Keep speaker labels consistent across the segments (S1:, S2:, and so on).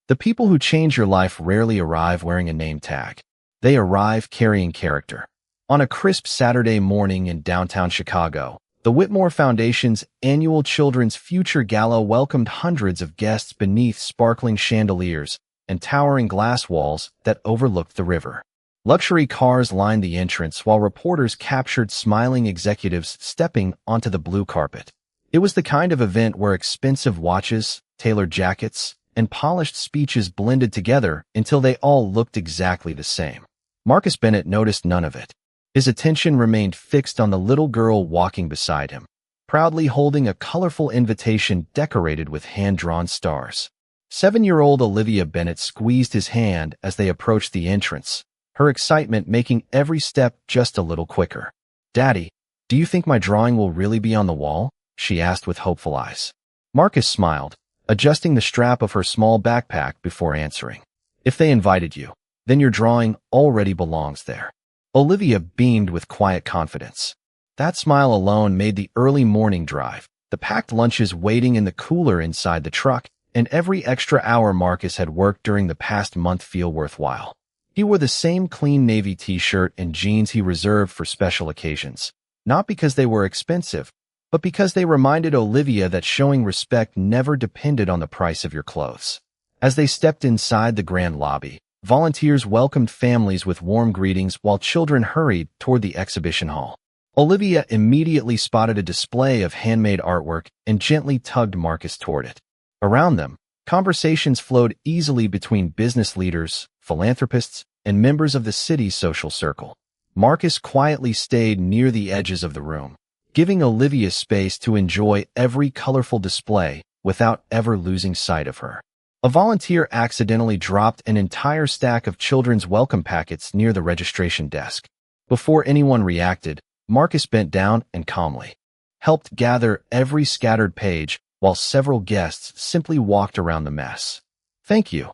S1: The people who change your life rarely arrive wearing a name tag. They arrive carrying character. On a crisp Saturday morning in downtown Chicago, the Whitmore Foundation's annual Children's Future Gala welcomed hundreds of guests beneath sparkling chandeliers and towering glass walls that overlooked the river. Luxury cars lined the entrance while reporters captured smiling executives stepping onto the blue carpet. It was the kind of event where expensive watches, tailored jackets, and polished speeches blended together until they all looked exactly the same. Marcus Bennett noticed none of it. His attention remained fixed on the little girl walking beside him, proudly holding a colorful invitation decorated with hand-drawn stars. 7-year-old Olivia Bennett squeezed his hand as they approached the entrance, her excitement making every step just a little quicker. "Daddy, do you think my drawing will really be on the wall?" she asked with hopeful eyes. Marcus smiled, adjusting the strap of her small backpack before answering. "If they invited you, then your drawing already belongs there." Olivia beamed with quiet confidence. That smile alone made the early morning drive, the packed lunches waiting in the cooler inside the truck, and every extra hour Marcus had worked during the past month feel worthwhile. He wore the same clean navy t-shirt and jeans he reserved for special occasions, not because they were expensive, but because they reminded Olivia that showing respect never depended on the price of your clothes. As they stepped inside the grand lobby, volunteers welcomed families with warm greetings while children hurried toward the exhibition hall. Olivia immediately spotted a display of handmade artwork and gently tugged Marcus toward it. Around them, conversations flowed easily between business leaders, philanthropists, and members of the city's social circle. Marcus quietly stayed near the edges of the room, giving Olivia space to enjoy every colorful display without ever losing sight of her. A volunteer accidentally dropped an entire stack of children's welcome packets near the registration desk. Before anyone reacted, Marcus bent down and calmly helped gather every scattered page while several guests simply walked around the mess. "Thank you,"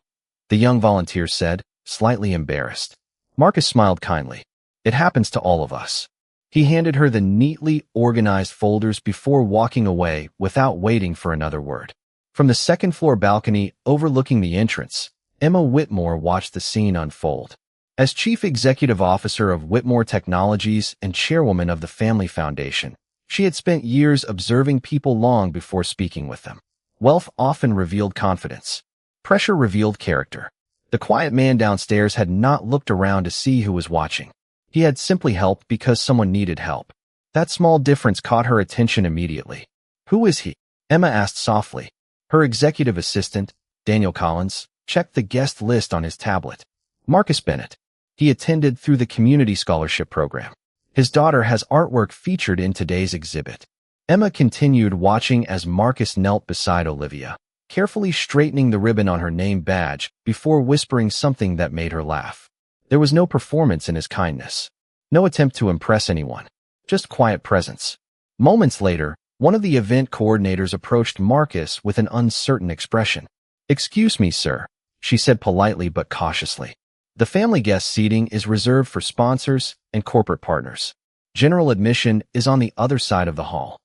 S1: the young volunteer said, slightly embarrassed. Marcus smiled kindly. "It happens to all of us." He handed her the neatly organized folders before walking away without waiting for another word. From the second-floor balcony overlooking the entrance, Emma Whitmore watched the scene unfold. As Chief Executive Officer of Whitmore Technologies and Chairwoman of the Family Foundation, she had spent years observing people long before speaking with them. Wealth often revealed confidence. Pressure revealed character. The quiet man downstairs had not looked around to see who was watching. He had simply helped because someone needed help. That small difference caught her attention immediately. "Who is he?" Emma asked softly. Her executive assistant, Daniel Collins, checked the guest list on his tablet. "Marcus Bennett. He attended through the Community Scholarship Program. His daughter has artwork featured in today's exhibit." Emma continued watching as Marcus knelt beside Olivia, carefully straightening the ribbon on her name badge before whispering something that made her laugh. There was no performance in his kindness. No attempt to impress anyone. Just quiet presence. Moments later, one of the event coordinators approached Marcus with an uncertain expression. "Excuse me, sir," she said politely but cautiously. "The family guest seating is reserved for sponsors and corporate partners. General admission is on the other side of the hall."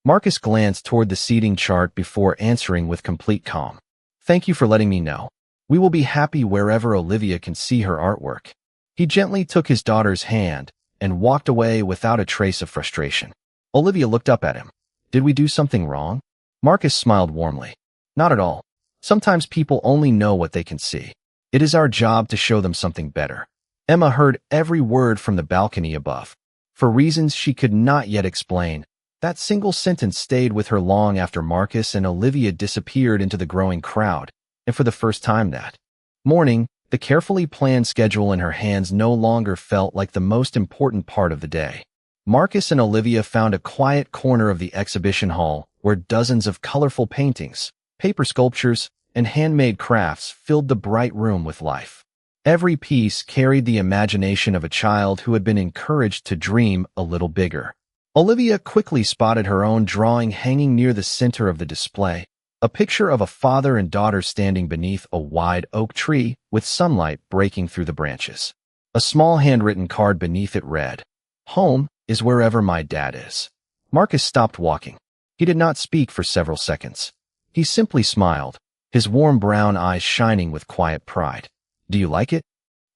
S1: Marcus glanced toward the seating chart before answering with complete calm. "Thank you for letting me know. We will be happy wherever Olivia can see her artwork." He gently took his daughter's hand and walked away without a trace of frustration. Olivia looked up at him. "Did we do something wrong?" Marcus smiled warmly. "Not at all. Sometimes people only know what they can see. It is our job to show them something better." Emma heard every word from the balcony above. For reasons she could not yet explain, that single sentence stayed with her long after Marcus and Olivia disappeared into the growing crowd, and for the first time that morning, the carefully planned schedule in her hands no longer felt like the most important part of the day. Marcus and Olivia found a quiet corner of the exhibition hall where dozens of colorful paintings, paper sculptures, and handmade crafts filled the bright room with life. Every piece carried the imagination of a child who had been encouraged to dream a little bigger. Olivia quickly spotted her own drawing hanging near the center of the display, a picture of a father and daughter standing beneath a wide oak tree with sunlight breaking through the branches. A small handwritten card beneath it read, "Home is wherever my dad is." Marcus stopped walking. He did not speak for several seconds. He simply smiled, his warm brown eyes shining with quiet pride. "Do you like it?"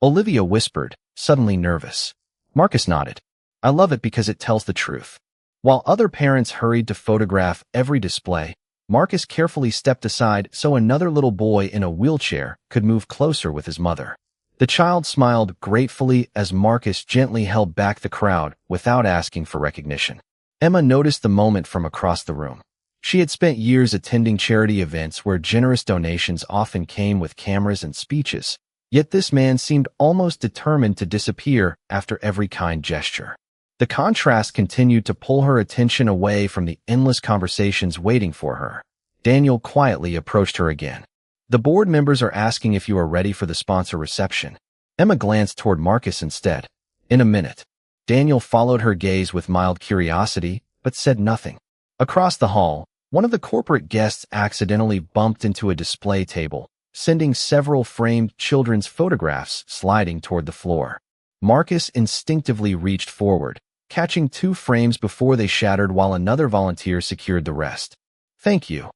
S1: Olivia whispered, suddenly nervous. Marcus nodded. "I love it because it tells the truth." While other parents hurried to photograph every display, Marcus carefully stepped aside so another little boy in a wheelchair could move closer with his mother. The child smiled gratefully as Marcus gently held back the crowd without asking for recognition. Emma noticed the moment from across the room. She had spent years attending charity events where generous donations often came with cameras and speeches, yet this man seemed almost determined to disappear after every kind gesture. The contrast continued to pull her attention away from the endless conversations waiting for her. Daniel quietly approached her again. "The board members are asking if you are ready for the sponsor reception." Emma glanced toward Marcus instead. "In a minute." Daniel followed her gaze with mild curiosity, but said nothing. Across the hall, one of the corporate guests accidentally bumped into a display table, sending several framed children's photographs sliding toward the floor. Marcus instinctively reached forward, catching 2 frames before they shattered while another volunteer secured the rest. "Thank you,"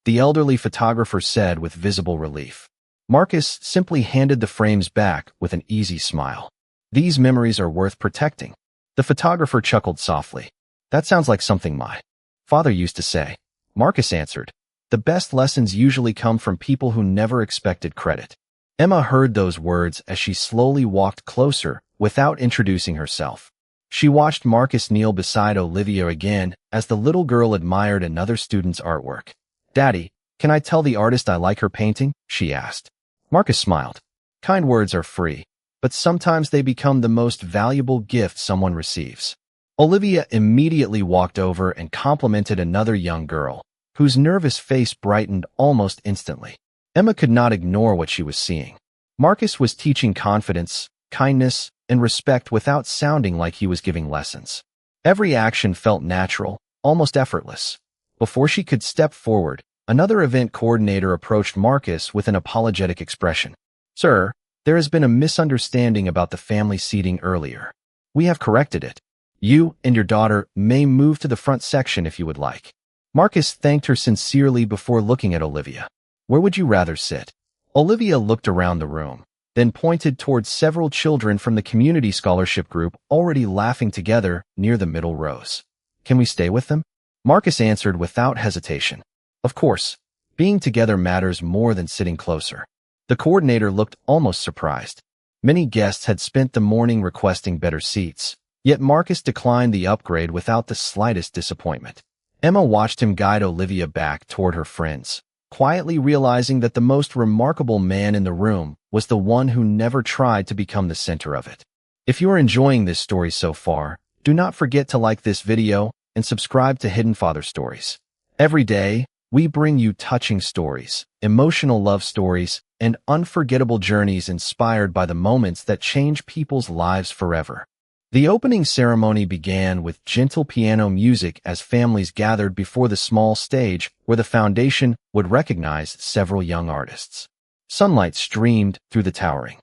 S1: the elderly photographer said with visible relief. Marcus simply handed the frames back with an easy smile. "These memories are worth protecting." The photographer chuckled softly. "That sounds like something my father used to say." Marcus answered, "The best lessons usually come from people who never expected credit." Emma heard those words as she slowly walked closer without introducing herself. She watched Marcus kneel beside Olivia again as the little girl admired another student's artwork. "Daddy, can I tell the artist I like her painting?" she asked. Marcus smiled. "Kind words are free, but sometimes they become the most valuable gift someone receives." Olivia immediately walked over and complimented another young girl, whose nervous face brightened almost instantly. Emma could not ignore what she was seeing. Marcus was teaching confidence, kindness, and respect without sounding like he was giving lessons. Every action felt natural, almost effortless. Before she could step forward, another event coordinator approached Marcus with an apologetic expression. "Sir, there has been a misunderstanding about the family seating earlier. We have corrected it. You and your daughter may move to the front section if you would like." Marcus thanked her sincerely before looking at Olivia. "Where would you rather sit?" Olivia looked around the room, then pointed towards several children from the community scholarship group already laughing together near the middle rows. "Can we stay with them?" Marcus answered without hesitation. "Of course. Being together matters more than sitting closer." The coordinator looked almost surprised. Many guests had spent the morning requesting better seats, yet Marcus declined the upgrade without the slightest disappointment. Emma watched him guide Olivia back toward her friends, quietly realizing that the most remarkable man in the room was the one who never tried to become the center of it. If you are enjoying this story so far, do not forget to like this video and subscribe to Hidden Father Stories. Every day, we bring you touching stories, emotional love stories, and unforgettable journeys inspired by the moments that change people's lives forever. The opening ceremony began with gentle piano music as families gathered before the small stage where the foundation would recognize several young artists. Sunlight streamed through the towering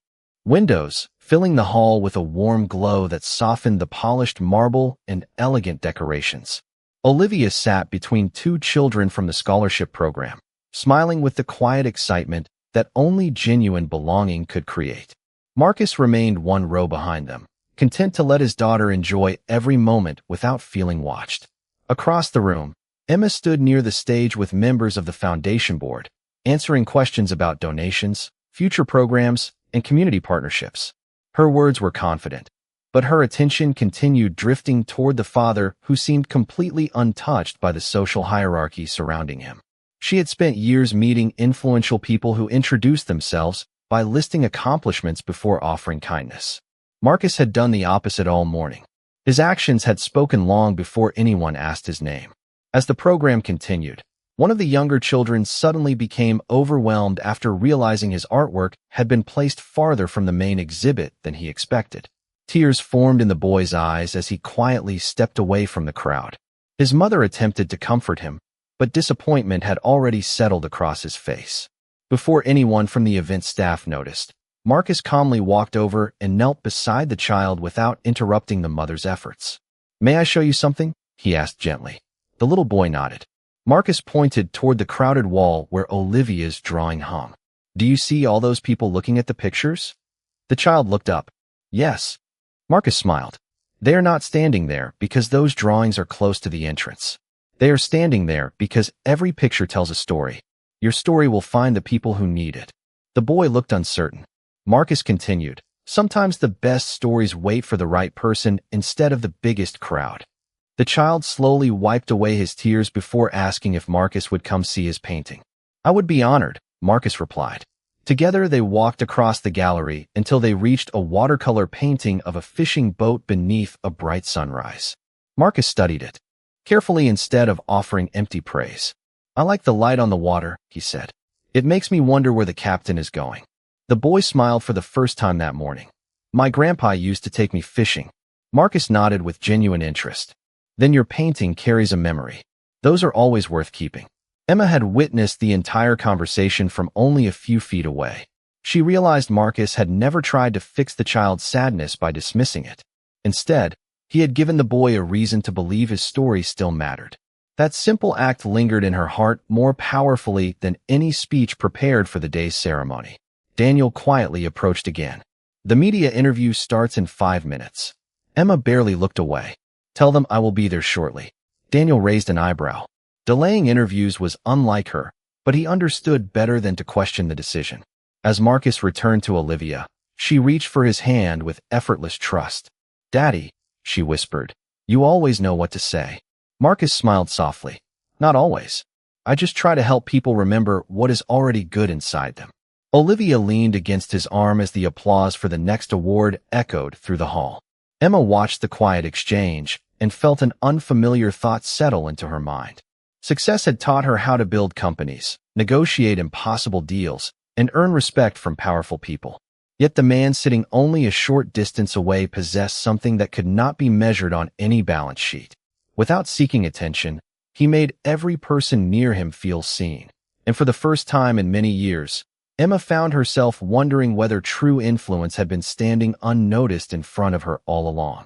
S1: windows, filling the hall with a warm glow that softened the polished marble and elegant decorations. Olivia sat between 2 children from the scholarship program, smiling with the quiet excitement that only genuine belonging could create. Marcus remained 1 row behind them, content to let his daughter enjoy every moment without feeling watched. Across the room, Emma stood near the stage with members of the foundation board, answering questions about donations, future programs, and community partnerships. Her words were confident, but her attention continued drifting toward the father who seemed completely untouched by the social hierarchy surrounding him. She had spent years meeting influential people who introduced themselves by listing accomplishments before offering kindness. Marcus had done the opposite all morning. His actions had spoken long before anyone asked his name. As the program continued, one of the younger children suddenly became overwhelmed after realizing his artwork had been placed farther from the main exhibit than he expected. Tears formed in the boy's eyes as he quietly stepped away from the crowd. His mother attempted to comfort him, but disappointment had already settled across his face. Before anyone from the event staff noticed, Marcus calmly walked over and knelt beside the child without interrupting the mother's efforts. "May I show you something?" he asked gently. The little boy nodded. Marcus pointed toward the crowded wall where Olivia's drawing hung. Do you see all those people looking at the pictures? The child looked up. Yes. Marcus smiled. They are not standing there because those drawings are close to the entrance. They are standing there because every picture tells a story. Your story will find the people who need it. The boy looked uncertain. Marcus continued. Sometimes the best stories wait for the right person instead of the biggest crowd. The child slowly wiped away his tears before asking if Marcus would come see his painting. I would be honored, Marcus replied. Together they walked across the gallery until they reached a watercolor painting of a fishing boat beneath a bright sunrise. Marcus studied it carefully instead of offering empty praise. I like the light on the water, he said. It makes me wonder where the captain is going. The boy smiled for the first time that morning. My grandpa used to take me fishing. Marcus nodded with genuine interest. Then your painting carries a memory. Those are always worth keeping. Emma had witnessed the entire conversation from only a few feet away. She realized Marcus had never tried to fix the child's sadness by dismissing it. Instead, he had given the boy a reason to believe his story still mattered. That simple act lingered in her heart more powerfully than any speech prepared for the day's ceremony. Daniel quietly approached again. The media interview starts in 5 minutes. Emma barely looked away. Tell them I will be there shortly. Daniel raised an eyebrow. Delaying interviews was unlike her, but he understood better than to question the decision. As Marcus returned to Olivia, she reached for his hand with effortless trust. Daddy, she whispered, you always know what to say. Marcus smiled softly. Not always. I just try to help people remember what is already good inside them. Olivia leaned against his arm as the applause for the next award echoed through the hall. Emma watched the quiet exchange and felt an unfamiliar thought settle into her mind. Success had taught her how to build companies, negotiate impossible deals, and earn respect from powerful people. Yet the man sitting only a short distance away possessed something that could not be measured on any balance sheet. Without seeking attention, he made every person near him feel seen. And for the first time in many years, Emma found herself wondering whether true influence had been standing unnoticed in front of her all along.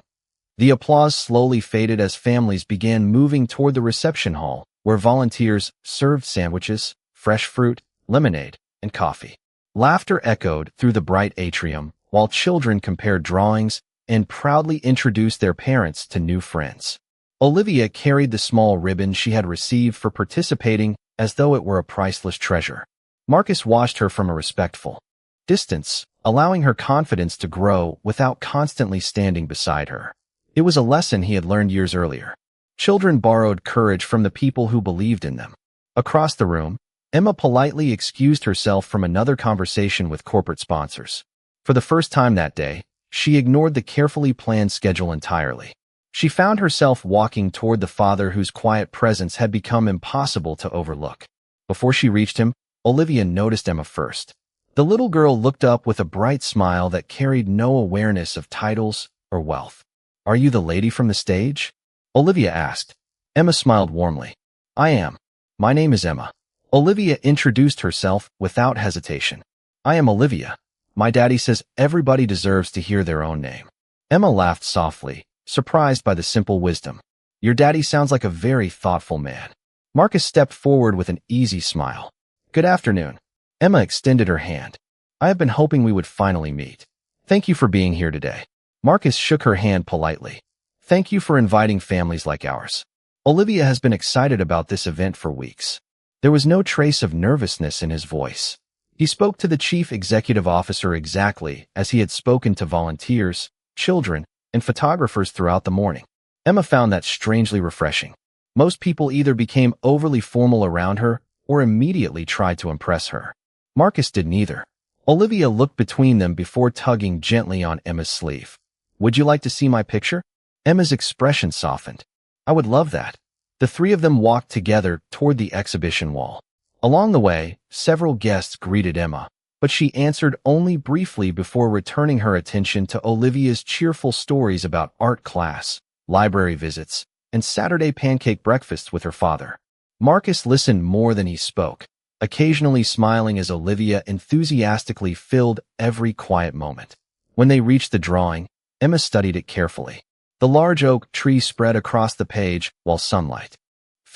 S1: The applause slowly faded as families began moving toward the reception hall, where volunteers served sandwiches, fresh fruit, lemonade, and coffee. Laughter echoed through the bright atrium, while children compared drawings and proudly introduced their parents to new friends. Olivia carried the small ribbon she had received for participating as though it were a priceless treasure. Marcus watched her from a respectful distance, allowing her confidence to grow without constantly standing beside her. It was a lesson he had learned years earlier. Children borrowed courage from the people who believed in them. Across the room, Emma politely excused herself from another conversation with corporate sponsors. For the first time that day, she ignored the carefully planned schedule entirely. She found herself walking toward the father whose quiet presence had become impossible to overlook. Before she reached him, Olivia noticed Emma first. The little girl looked up with a bright smile that carried no awareness of titles or wealth. Are you the lady from the stage? Olivia asked. Emma smiled warmly. I am. My name is Emma. Olivia introduced herself without hesitation. I am Olivia. My daddy says everybody deserves to hear their own name. Emma laughed softly, surprised by the simple wisdom. Your daddy sounds like a very thoughtful man. Marcus stepped forward with an easy smile. Good afternoon. Emma extended her hand. I have been hoping we would finally meet. Thank you for being here today. Marcus shook her hand politely. Thank you for inviting families like ours. Olivia has been excited about this event for weeks. There was no trace of nervousness in his voice. He spoke to the chief executive officer exactly as he had spoken to volunteers, children, and photographers throughout the morning. Emma found that strangely refreshing. Most people either became overly formal around her or immediately tried to impress her. Marcus did neither. Olivia looked between them before tugging gently on Emma's sleeve. Would you like to see my picture? Emma's expression softened. I would love that. The three of them walked together toward the exhibition wall. Along the way, several guests greeted Emma, but she answered only briefly before returning her attention to Olivia's cheerful stories about art class, library visits, and Saturday pancake breakfasts with her father. Marcus listened more than he spoke, occasionally smiling as Olivia enthusiastically filled every quiet moment. When they reached the drawing, Emma studied it carefully. The large oak tree spread across the page while sunlight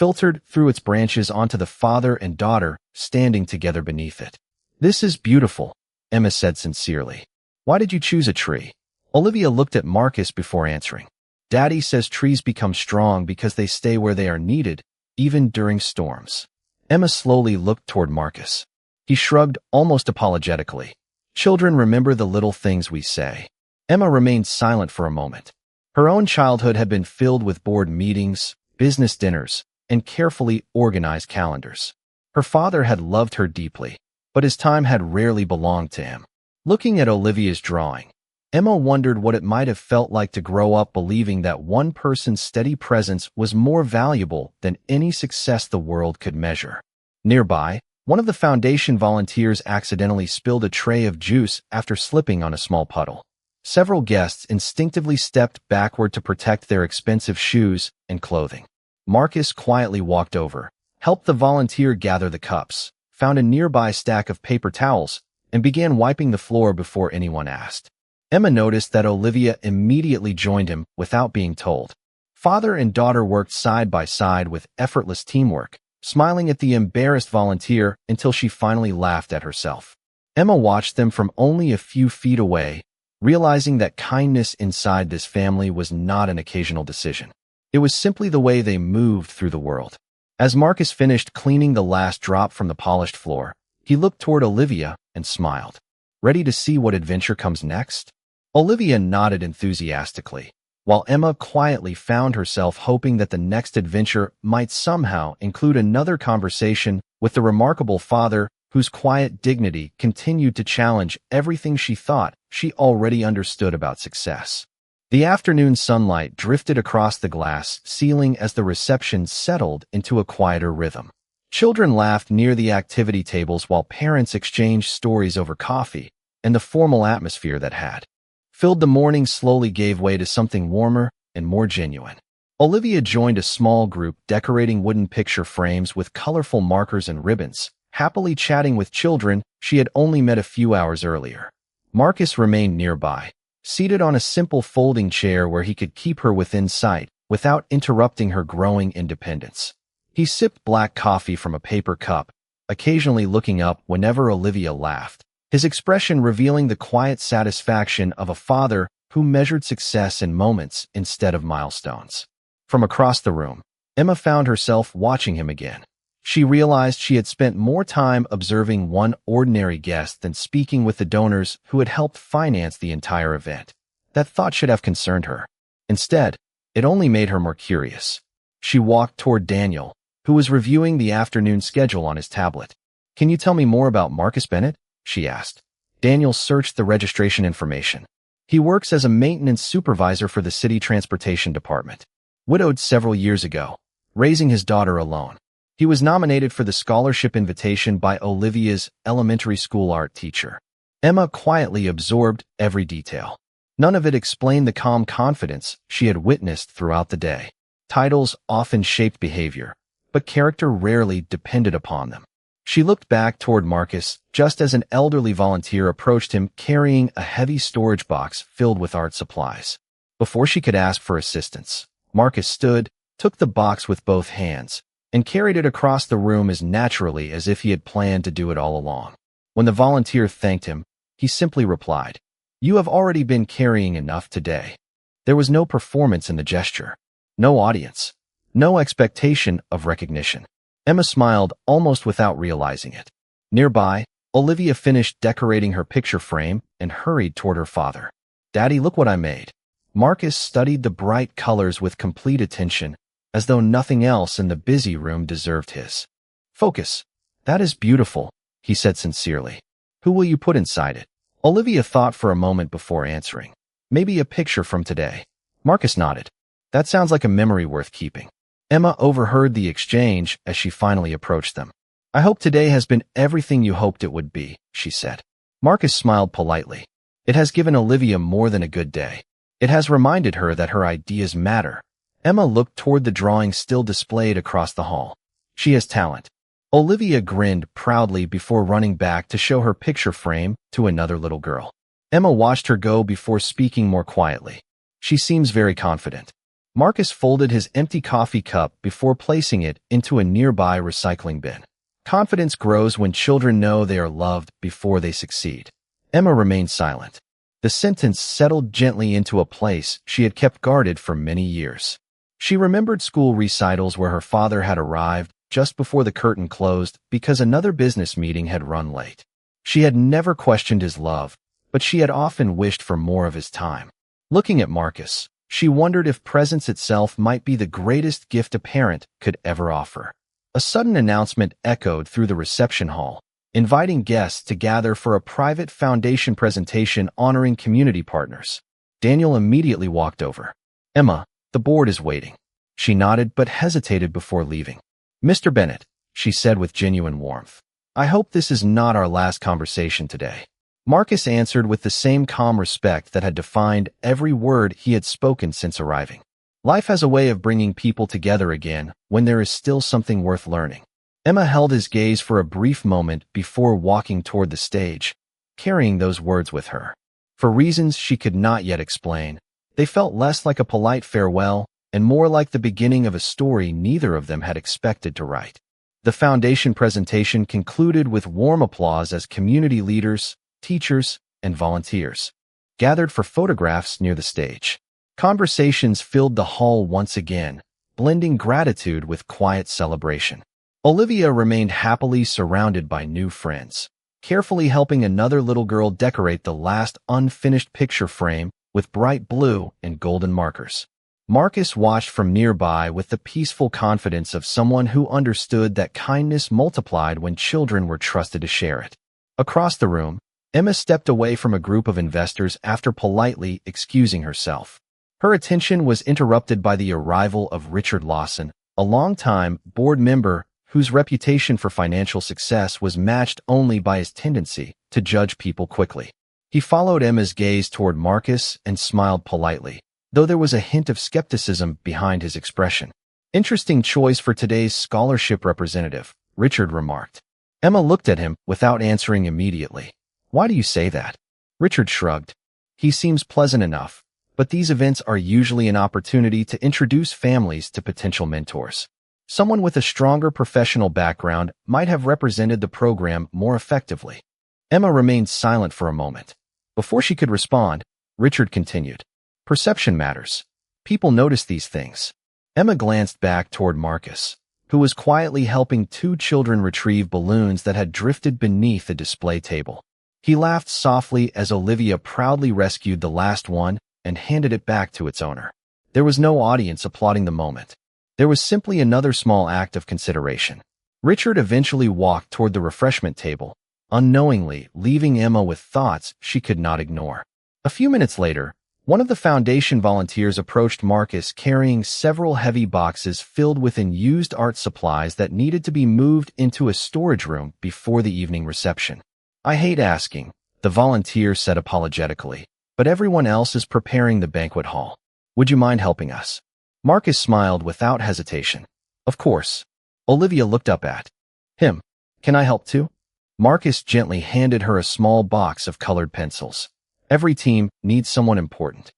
S1: filtered through its branches onto the father and daughter standing together beneath it. "This is beautiful," Emma said sincerely. "Why did you choose a tree?" Olivia looked at Marcus before answering. "Daddy says trees become strong because they stay where they are needed, even during storms." Emma slowly looked toward Marcus. He shrugged almost apologetically. "Children remember the little things we say." Emma remained silent for a moment. Her own childhood had been filled with board meetings, business dinners, and carefully organized calendars. Her father had loved her deeply, but his time had rarely belonged to him. Looking at Olivia's drawing, Emma wondered what it might have felt like to grow up believing that one person's steady presence was more valuable than any success the world could measure. Nearby, one of the foundation volunteers accidentally spilled a tray of juice after slipping on a small puddle. Several guests instinctively stepped backward to protect their expensive shoes and clothing. Marcus quietly walked over, helped the volunteer gather the cups, found a nearby stack of paper towels, and began wiping the floor before anyone asked. Emma noticed that Olivia immediately joined him without being told. Father and daughter worked side by side with effortless teamwork, smiling at the embarrassed volunteer until she finally laughed at herself. Emma watched them from only a few feet away, realizing that kindness inside this family was not an occasional decision. It was simply the way they moved through the world. As Marcus finished cleaning the last drop from the polished floor, he looked toward Olivia and smiled. "Ready to see what adventure comes next?" Olivia nodded enthusiastically, while Emma quietly found herself hoping that the next adventure might somehow include another conversation with the remarkable father whose quiet dignity continued to challenge everything she thought she already understood about success. The afternoon sunlight drifted across the glass ceiling as the reception settled into a quieter rhythm. Children laughed near the activity tables while parents exchanged stories over coffee, and the formal atmosphere that had filled the morning slowly gave way to something warmer and more genuine. Olivia joined a small group decorating wooden picture frames with colorful markers and ribbons, happily chatting with children she had only met a few hours earlier. Marcus remained nearby, seated on a simple folding chair where he could keep her within sight without interrupting her growing independence. He sipped black coffee from a paper cup, occasionally looking up whenever Olivia laughed, his expression revealing the quiet satisfaction of a father who measured success in moments instead of milestones. From across the room, Emma found herself watching him again. She realized she had spent more time observing one ordinary guest than speaking with the donors who had helped finance the entire event. That thought should have concerned her. Instead, it only made her more curious. She walked toward Daniel, who was reviewing the afternoon schedule on his tablet. "Can you tell me more about Marcus Bennett?" she asked. Daniel searched the registration information. "He works as a maintenance supervisor for the city transportation department. Widowed several years ago, raising his daughter alone. He was nominated for the scholarship invitation by Olivia's elementary school art teacher." Emma quietly absorbed every detail. None of it explained the calm confidence she had witnessed throughout the day. Titles often shaped behavior, but character rarely depended upon them. She looked back toward Marcus just as an elderly volunteer approached him carrying a heavy storage box filled with art supplies. Before she could ask for assistance, Marcus stood, took the box with both hands, and carried it across the room as naturally as if he had planned to do it all along. When the volunteer thanked him, he simply replied, "You have already been carrying enough today." There was no performance in the gesture, no audience, no expectation of recognition. Emma smiled almost without realizing it. Nearby, Olivia finished decorating her picture frame and hurried toward her father. "Daddy, look what I made." Marcus studied the bright colors with complete attention, as though nothing else in the busy room deserved his focus. "That is beautiful," he said sincerely. "Who will you put inside it?" Olivia thought for a moment before answering. "Maybe a picture from today." Marcus nodded. "That sounds like a memory worth keeping." Emma overheard the exchange as she finally approached them. "I hope today has been everything you hoped it would be," she said. Marcus smiled politely. It has given Olivia more than a good day. It has reminded her that her ideas matter. Emma looked toward the drawing still displayed across the hall. "She has talent." Olivia grinned proudly before running back to show her picture frame to another little girl. Emma watched her go before speaking more quietly. "She seems very confident." Marcus folded his empty coffee cup before placing it into a nearby recycling bin. Confidence grows when children know they are loved before they succeed. Emma remained silent. The sentence settled gently into a place she had kept guarded for many years. She remembered school recitals where her father had arrived just before the curtain closed because another business meeting had run late. She had never questioned his love, but she had often wished for more of his time. Looking at Marcus, she wondered if presence itself might be the greatest gift a parent could ever offer. A sudden announcement echoed through the reception hall, inviting guests to gather for a private foundation presentation honoring community partners. Daniel immediately walked over. "Emma, the board is waiting." She nodded but hesitated before leaving. "Mr. Bennett," she said with genuine warmth, "I hope this is not our last conversation today." Marcus answered with the same calm respect that had defined every word he had spoken since arriving. Life has a way of bringing people together again when there is still something worth learning. Emma held his gaze for a brief moment before walking toward the stage, carrying those words with her. For reasons she could not yet explain, they felt less like a polite farewell and more like the beginning of a story neither of them had expected to write. The foundation presentation concluded with warm applause as community leaders, teachers, and volunteers gathered for photographs near the stage. Conversations filled the hall once again, blending gratitude with quiet celebration. Olivia remained happily surrounded by new friends, carefully helping another little girl decorate the last unfinished picture frame with bright blue and golden markers. Marcus watched from nearby with the peaceful confidence of someone who understood that kindness multiplied when children were trusted to share it. Across the room, Emma stepped away from a group of investors after politely excusing herself. Her attention was interrupted by the arrival of Richard Lawson, a longtime board member whose reputation for financial success was matched only by his tendency to judge people quickly. He followed Emma's gaze toward Marcus and smiled politely, though there was a hint of skepticism behind his expression. "Interesting choice for today's scholarship representative," Richard remarked. Emma looked at him without answering immediately. "Why do you say that?" Richard shrugged. "He seems pleasant enough, but these events are usually an opportunity to introduce families to potential mentors. Someone with a stronger professional background might have represented the program more effectively." Emma remained silent for a moment. Before she could respond, Richard continued. "Perception matters. People notice these things." Emma glanced back toward Marcus, who was quietly helping two children retrieve balloons that had drifted beneath a display table. He laughed softly as Olivia proudly rescued the last one and handed it back to its owner. There was no audience applauding the moment. There was simply another small act of consideration. Richard eventually walked toward the refreshment table, unknowingly leaving Emma with thoughts she could not ignore. A few minutes later, one of the foundation volunteers approached Marcus carrying several heavy boxes filled with unused art supplies that needed to be moved into a storage room before the evening reception. "I hate asking," the volunteer said apologetically, "but everyone else is preparing the banquet hall. Would you mind helping us?" Marcus smiled without hesitation. "Of course." Olivia looked up at him. "Can I help too?" Marcus gently handed her a small box of colored pencils. "Every team needs someone important."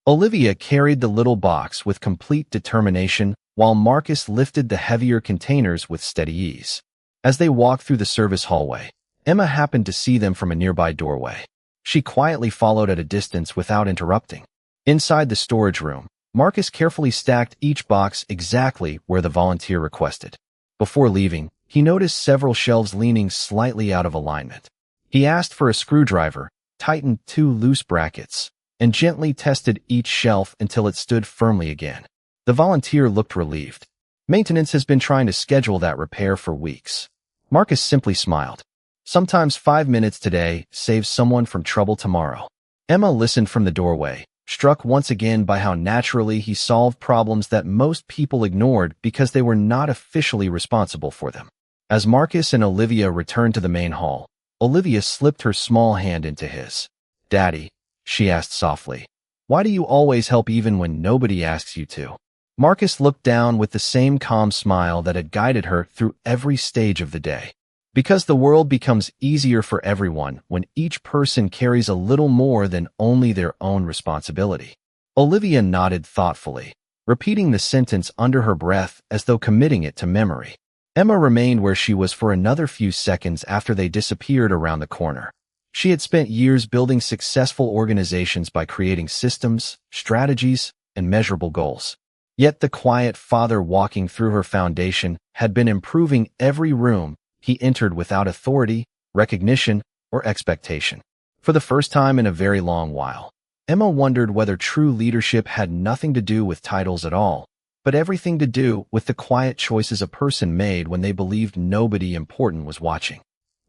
S1: Olivia carried the little box with complete determination, while Marcus lifted the heavier containers with steady ease. As they walked through the service hallway, Emma happened to see them from a nearby doorway. She quietly followed at a distance without interrupting. Inside the storage room, Marcus carefully stacked each box exactly where the volunteer requested. Before leaving, he noticed several shelves leaning slightly out of alignment. He asked for a screwdriver, tightened two loose brackets, and gently tested each shelf until it stood firmly again. The volunteer looked relieved. "Maintenance has been trying to schedule that repair for weeks." Marcus simply smiled. "Sometimes 5 minutes today saves someone from trouble tomorrow." Emma listened from the doorway, struck once again by how naturally he solved problems that most people ignored because they were not officially responsible for them. As Marcus and Olivia returned to the main hall, Olivia slipped her small hand into his. "Daddy," she asked softly, "why do you always help even when nobody asks you to?" Marcus looked down with the same calm smile that had guided her through every stage of the day. "Because the world becomes easier for everyone when each person carries a little more than only their own responsibility." Olivia nodded thoughtfully. repeating the sentence under her breath as though committing it to memory. Emma remained where she was for another few seconds after they disappeared around the corner. She had spent years building successful organizations by creating systems, strategies, and measurable goals. Yet the quiet father walking through her foundation had been improving every room he entered without authority, recognition, or expectation. For the first time in a very long while, Emma wondered whether true leadership had nothing to do with titles at all, but everything to do with the quiet choices a person made when they believed nobody important was watching.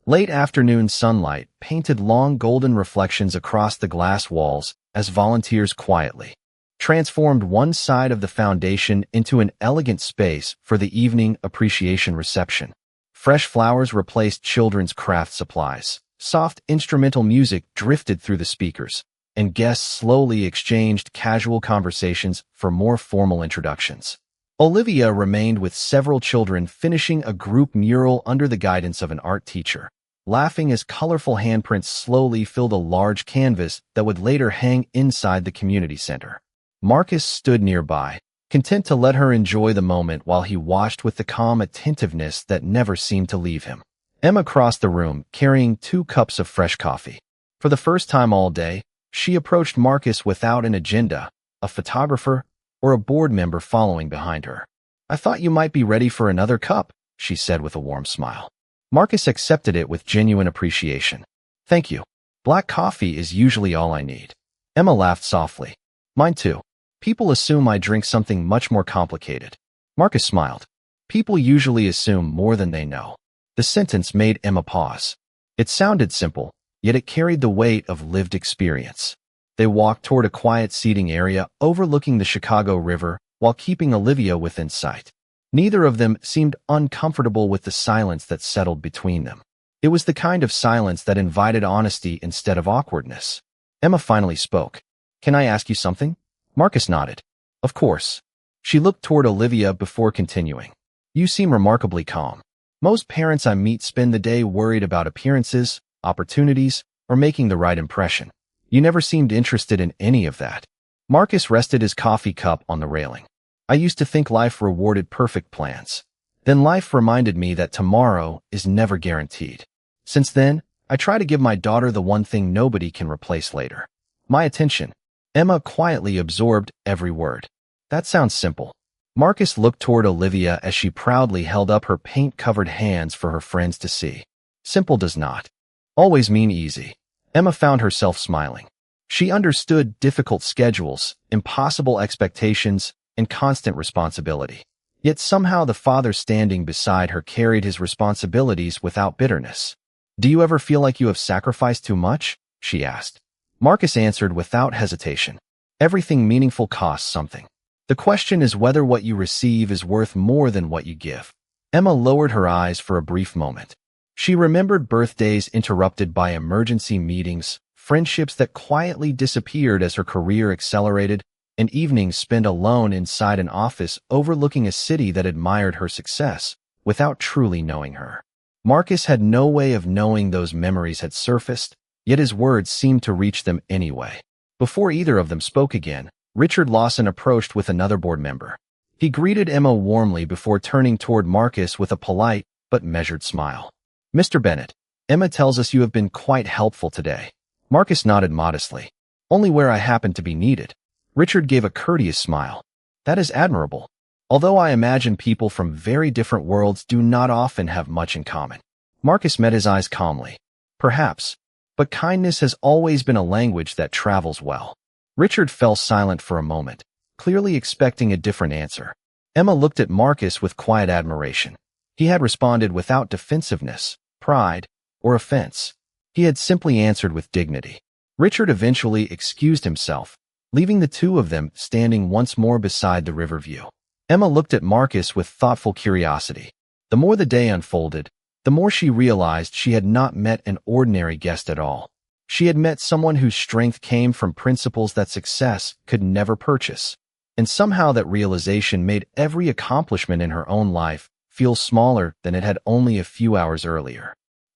S1: Late afternoon sunlight painted long golden reflections across the glass walls as volunteers quietly transformed one side of the foundation into an elegant space for the evening appreciation reception. Fresh flowers replaced children's craft supplies. Soft instrumental music drifted through the speakers, and guests slowly exchanged casual conversations for more formal introductions. Olivia remained with several children finishing a group mural under the guidance of an art teacher, laughing as colorful handprints slowly filled a large canvas that would later hang inside the community center. Marcus stood nearby, content to let her enjoy the moment while he watched with the calm attentiveness that never seemed to leave him. Emma crossed the room, carrying 2 cups of fresh coffee. For the first time all day, she approached Marcus without an agenda, a photographer, or a board member following behind her. "I thought you might be ready for another cup," she said with a warm smile. Marcus accepted it with genuine appreciation. "Thank you. Black coffee is usually all I need." Emma laughed softly. "Mine too. People assume I drink something much more complicated." Marcus smiled. "People usually assume more than they know." The sentence made Emma pause. It sounded simple, yet it carried the weight of lived experience. They walked toward a quiet seating area overlooking the Chicago River while keeping Olivia within sight. Neither of them seemed uncomfortable with the silence that settled between them. It was the kind of silence that invited honesty instead of awkwardness. Emma finally spoke. "Can I ask you something?" Marcus nodded. "Of course." She looked toward Olivia before continuing. "You seem remarkably calm. Most parents I meet spend the day worried about appearances, opportunities, or making the right impression. You never seemed interested in any of that." Marcus rested his coffee cup on the railing. "I used to think life rewarded perfect plans. Then life reminded me that tomorrow is never guaranteed. Since then, I try to give my daughter the one thing nobody can replace later: my attention." Emma quietly absorbed every word. "That sounds simple." Marcus looked toward Olivia as she proudly held up her paint-covered hands for her friends to see. Simple does not always mean easy. Emma found herself smiling. She understood difficult schedules, impossible expectations, and constant responsibility. Yet somehow the father standing beside her carried his responsibilities without bitterness. "Do you ever feel like you have sacrificed too much?" she asked. Marcus answered without hesitation. "Everything meaningful costs something. The question is whether what you receive is worth more than what you give." Emma lowered her eyes for a brief moment. She remembered birthdays interrupted by emergency meetings, friendships that quietly disappeared as her career accelerated, and evenings spent alone inside an office overlooking a city that admired her success, without truly knowing her. Marcus had no way of knowing those memories had surfaced, yet his words seemed to reach them anyway. Before either of them spoke again, Richard Lawson approached with another board member. He greeted Emma warmly before turning toward Marcus with a polite but measured smile. "Mr. Bennett, Emma tells us you have been quite helpful today." Marcus nodded modestly. "Only where I happen to be needed." Richard gave a courteous smile. "That is admirable. Although I imagine people from very different worlds do not often have much in common." Marcus met his eyes calmly. "Perhaps. But kindness has always been a language that travels well." Richard fell silent for a moment, clearly expecting a different answer. Emma looked at Marcus with quiet admiration. He had responded without defensiveness, pride, or offense. He had simply answered with dignity. Richard eventually excused himself, leaving the two of them standing once more beside the river view. Emma looked at Marcus with thoughtful curiosity. The more the day unfolded, the more she realized she had not met an ordinary guest at all. She had met someone whose strength came from principles that success could never purchase. And somehow that realization made every accomplishment in her own life feel smaller than it had only a few hours earlier.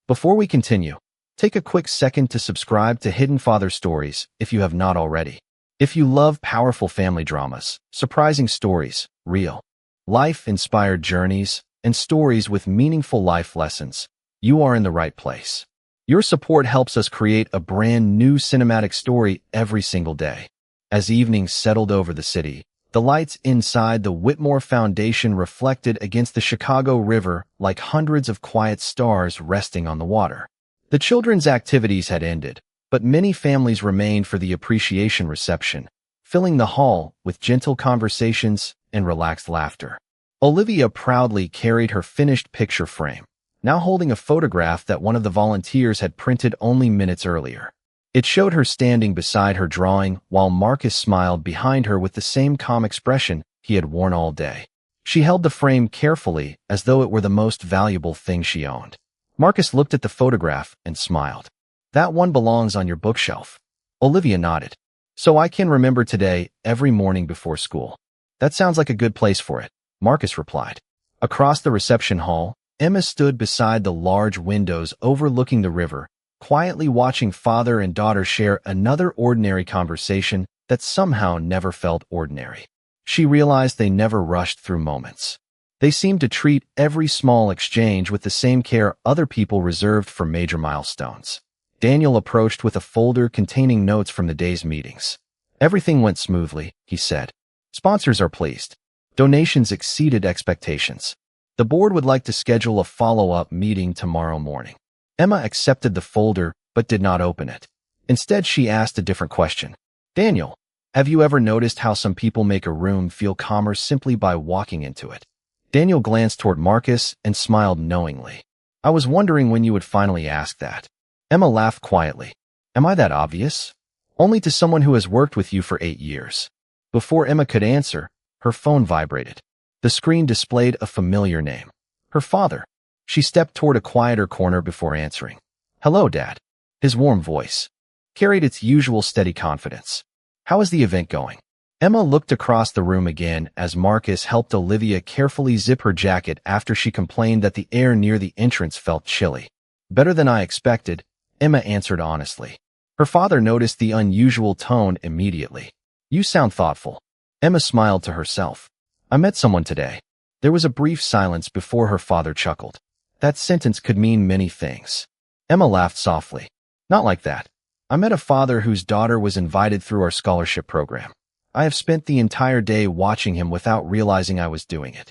S1: Before we continue, take a quick second to subscribe to Hidden Father Stories if you have not already. If you love powerful family dramas, surprising stories, real life-inspired journeys, and stories with meaningful life lessons, you are in the right place. Your support helps us create a brand new cinematic story every single day. As evening settled over the city, the lights inside the Whitmore Foundation reflected against the Chicago River like hundreds of quiet stars resting on the water. The children's activities had ended, but many families remained for the appreciation reception, filling the hall with gentle conversations and relaxed laughter. Olivia proudly carried her finished picture frame, now holding a photograph that one of the volunteers had printed only minutes earlier. It showed her standing beside her drawing while Marcus smiled behind her with the same calm expression he had worn all day. She held the frame carefully as though it were the most valuable thing she owned. Marcus looked at the photograph and smiled. "That one belongs on your bookshelf." Olivia nodded. "So I can remember today every morning before school." "That sounds like a good place for it," Marcus replied. Across the reception hall, Emma stood beside the large windows overlooking the river, quietly watching father and daughter share another ordinary conversation that somehow never felt ordinary. She realized they never rushed through moments. They seemed to treat every small exchange with the same care other people reserved for major milestones. Daniel approached with a folder containing notes from the day's meetings. "Everything went smoothly," he said. "Sponsors are pleased. Donations exceeded expectations. The board would like to schedule a follow-up meeting tomorrow morning." Emma accepted the folder but did not open it. Instead, she asked a different question. "Daniel, have you ever noticed how some people make a room feel calmer simply by walking into it?" Daniel glanced toward Marcus and smiled knowingly. "I was wondering when you would finally ask that." Emma laughed quietly. "Am I that obvious?" "Only to someone who has worked with you for 8 years." Before Emma could answer, her phone vibrated. The screen displayed a familiar name. Her father. She stepped toward a quieter corner before answering. "Hello, Dad." His warm voice carried its usual steady confidence. "How is the event going?" Emma looked across the room again as Marcus helped Olivia carefully zip her jacket after she complained that the air near the entrance felt chilly. "Better than I expected," Emma answered honestly. Her father noticed the unusual tone immediately. "You sound thoughtful." Emma smiled to herself. "I met someone today." There was a brief silence before her father chuckled. That sentence could mean many things. Emma laughed softly. "Not like that. I met a father whose daughter was invited through our scholarship program. I have spent the entire day watching him without realizing I was doing it."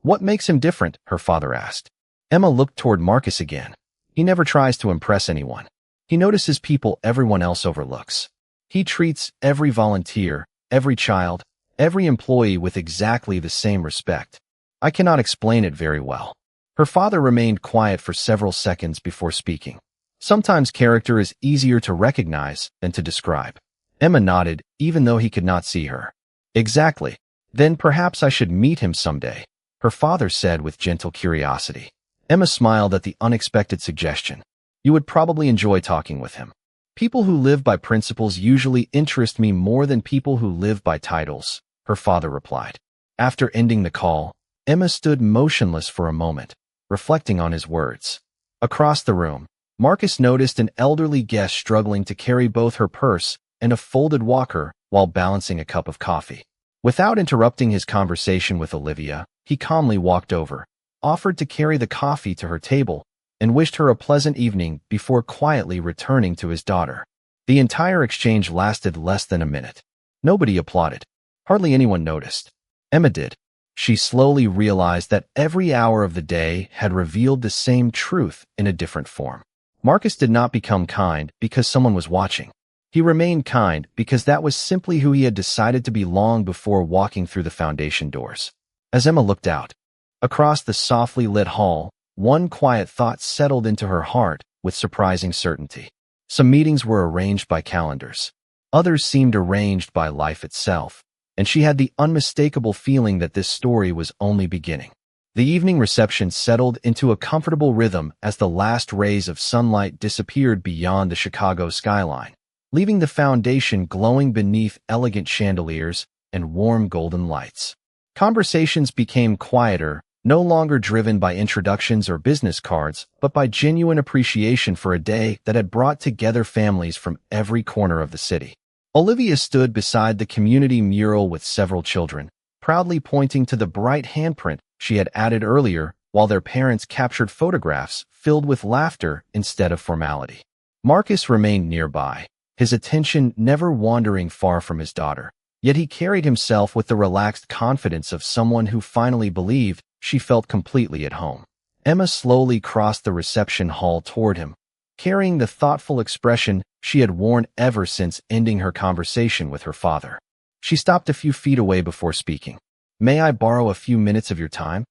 S1: "What makes him different?" her father asked. Emma looked toward Marcus again. "He never tries to impress anyone. He notices people everyone else overlooks. He treats every volunteer, every child, every employee with exactly the same respect. I cannot explain it very well." Her father remained quiet for several seconds before speaking. "Sometimes character is easier to recognize than to describe." Emma nodded, even though he could not see her. "Exactly. Then perhaps I should meet him someday," her father said with gentle curiosity. Emma smiled at the unexpected suggestion. "You would probably enjoy talking with him. People who live by principles usually interest me more than people who live by titles," her father replied. After ending the call, Emma stood motionless for a moment, reflecting on his words. Across the room, Marcus noticed an elderly guest struggling to carry both her purse and a folded walker while balancing a cup of coffee. Without interrupting his conversation with Olivia, he calmly walked over, offered to carry the coffee to her table, and wished her a pleasant evening before quietly returning to his daughter. The entire exchange lasted less than a minute. Nobody applauded. Hardly anyone noticed. Emma did. She slowly realized that every hour of the day had revealed the same truth in a different form. Marcus did not become kind because someone was watching. He remained kind because that was simply who he had decided to be long before walking through the foundation doors. As Emma looked out, across the softly lit hall, one quiet thought settled into her heart with surprising certainty. Some meetings were arranged by calendars. Others seemed arranged by life itself, and she had the unmistakable feeling that this story was only beginning. The evening reception settled into a comfortable rhythm as the last rays of sunlight disappeared beyond the Chicago skyline, leaving the foundation glowing beneath elegant chandeliers and warm golden lights. Conversations became quieter, no longer driven by introductions or business cards, but by genuine appreciation for a day that had brought together families from every corner of the city. Olivia stood beside the community mural with several children, proudly pointing to the bright handprint she had added earlier, while their parents captured photographs filled with laughter instead of formality. Marcus remained nearby, his attention never wandering far from his daughter, yet he carried himself with the relaxed confidence of someone who finally believed she felt completely at home. Emma slowly crossed the reception hall toward him, carrying the thoughtful expression she had worn ever since ending her conversation with her father. She stopped a few feet away before speaking. "May I borrow a few minutes of your time?"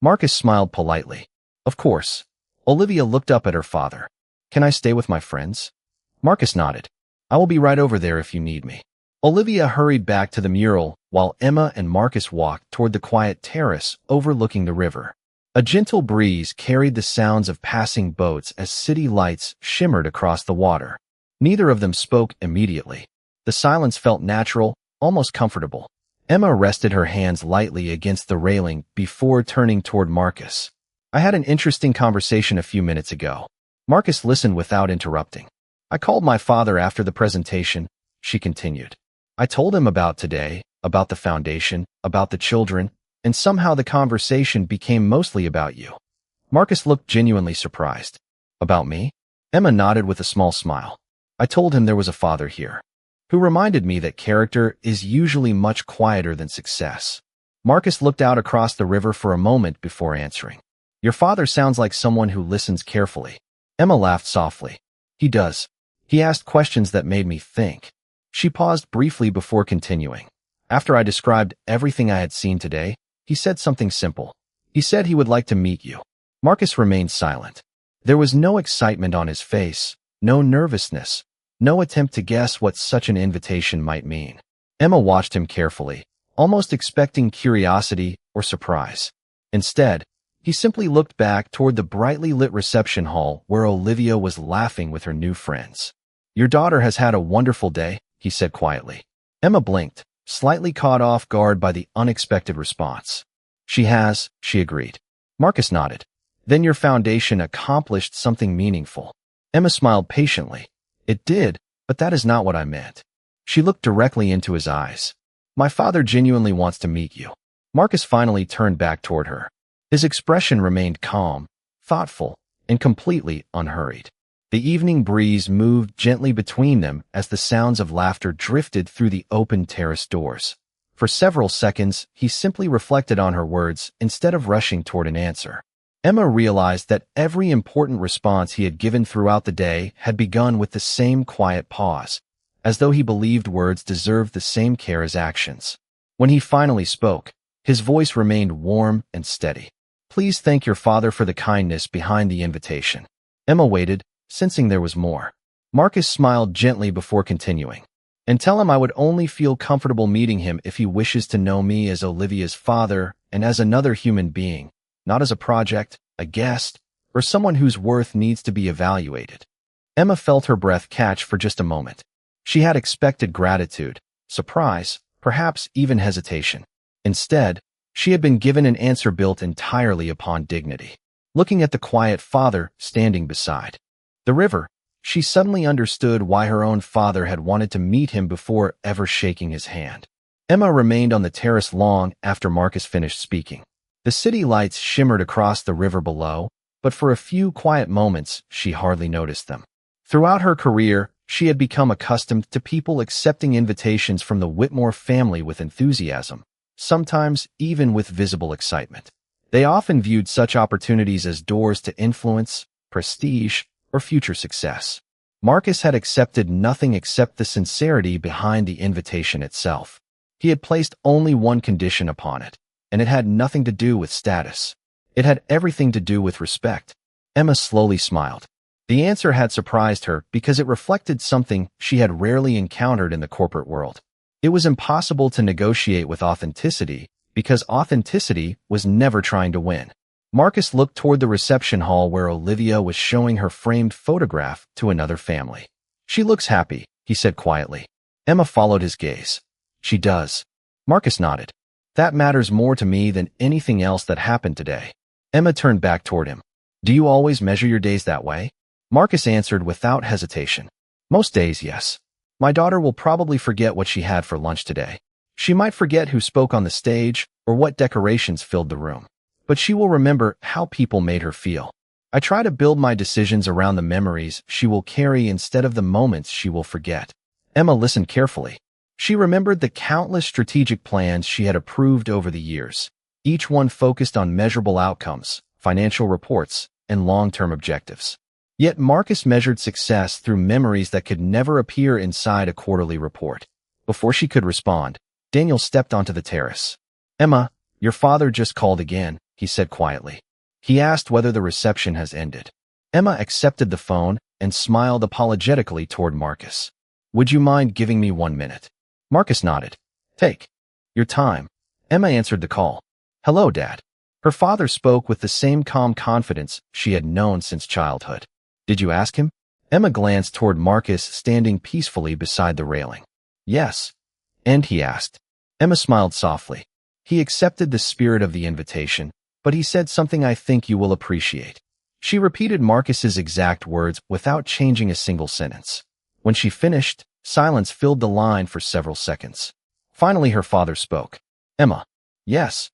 S1: Marcus smiled politely. "Of course." Olivia looked up at her father. "Can I stay with my friends?" Marcus nodded. "I will be right over there if you need me." Olivia hurried back to the mural, while Emma and Marcus walked toward the quiet terrace overlooking the river. A gentle breeze carried the sounds of passing boats as city lights shimmered across the water. Neither of them spoke immediately. The silence felt natural, almost comfortable. Emma rested her hands lightly against the railing before turning toward Marcus. "I had an interesting conversation a few minutes ago." Marcus listened without interrupting. "I called my father after the presentation," she continued. "I told him about today, about the foundation, about the children, and somehow the conversation became mostly about you." Marcus looked genuinely surprised. "About me?" Emma nodded with a small smile. "I told him there was a father here, who reminded me that character is usually much quieter than success." Marcus looked out across the river for a moment before answering. "Your father sounds like someone who listens carefully." Emma laughed softly. "He does. He asked questions that made me think." She paused briefly before continuing. "After I described everything I had seen today, he said something simple. He said he would like to meet you." Marcus remained silent. There was no excitement on his face, no nervousness, no attempt to guess what such an invitation might mean. Emma watched him carefully, almost expecting curiosity or surprise. Instead, he simply looked back toward the brightly lit reception hall where Olivia was laughing with her new friends. "Your daughter has had a wonderful day," he said quietly. Emma blinked, slightly caught off guard by the unexpected response. "She has," she agreed. Marcus nodded. "Then your foundation accomplished something meaningful." Emma smiled patiently. "It did, but that is not what I meant." She looked directly into his eyes. "My father genuinely wants to meet you." Marcus finally turned back toward her. His expression remained calm, thoughtful, and completely unhurried. The evening breeze moved gently between them as the sounds of laughter drifted through the open terrace doors. For several seconds, he simply reflected on her words instead of rushing toward an answer. Emma realized that every important response he had given throughout the day had begun with the same quiet pause, as though he believed words deserved the same care as actions. When he finally spoke, his voice remained warm and steady. "Please thank your father for the kindness behind the invitation." Emma waited, sensing there was more. Marcus smiled gently before continuing. "And tell him I would only feel comfortable meeting him if he wishes to know me as Olivia's father and as another human being, not as a project, a guest, or someone whose worth needs to be evaluated." Emma felt her breath catch for just a moment. She had expected gratitude, surprise, perhaps even hesitation. Instead, she had been given an answer built entirely upon dignity. Looking at the quiet father standing beside the river, she suddenly understood why her own father had wanted to meet him before ever shaking his hand. Emma remained on the terrace long after Marcus finished speaking. The city lights shimmered across the river below, but for a few quiet moments, she hardly noticed them. Throughout her career, she had become accustomed to people accepting invitations from the Whitmore family with enthusiasm, sometimes even with visible excitement. They often viewed such opportunities as doors to influence, prestige, or future success. Marcus had accepted nothing except the sincerity behind the invitation itself. He had placed only one condition upon it, and it had nothing to do with status. It had everything to do with respect. Emma slowly smiled. The answer had surprised her because it reflected something she had rarely encountered in the corporate world. It was impossible to negotiate with authenticity because authenticity was never trying to win. Marcus looked toward the reception hall where Olivia was showing her framed photograph to another family. "She looks happy," he said quietly. Emma followed his gaze. "She does." Marcus nodded. "That matters more to me than anything else that happened today." Emma turned back toward him. "Do you always measure your days that way?" Marcus answered without hesitation. "Most days, yes." My daughter will probably forget what she had for lunch today. She might forget who spoke on the stage or what decorations filled the room. But she will remember how people made her feel. I try to build my decisions around the memories she will carry instead of the moments she will forget. Emma listened carefully. She remembered the countless strategic plans she had approved over the years, each one focused on measurable outcomes, financial reports, and long-term objectives. Yet Marcus measured success through memories that could never appear inside a quarterly report. Before she could respond, Daniel stepped onto the terrace. "Emma, your father just called again," he said quietly. "He asked whether the reception has ended." Emma accepted the phone and smiled apologetically toward Marcus. "Would you mind giving me 1 minute?" Marcus nodded. "Take your time." Emma answered the call. "Hello, Dad." Her father spoke with the same calm confidence she had known since childhood. "Did you ask him?" Emma glanced toward Marcus standing peacefully beside the railing. "Yes." "And he asked?" Emma smiled softly. "He accepted the spirit of the invitation, but he said something I think you will appreciate." She repeated Marcus's exact words without changing a single sentence. When she finished, silence filled the line for several seconds. Finally, her father spoke. "Emma." "Yes."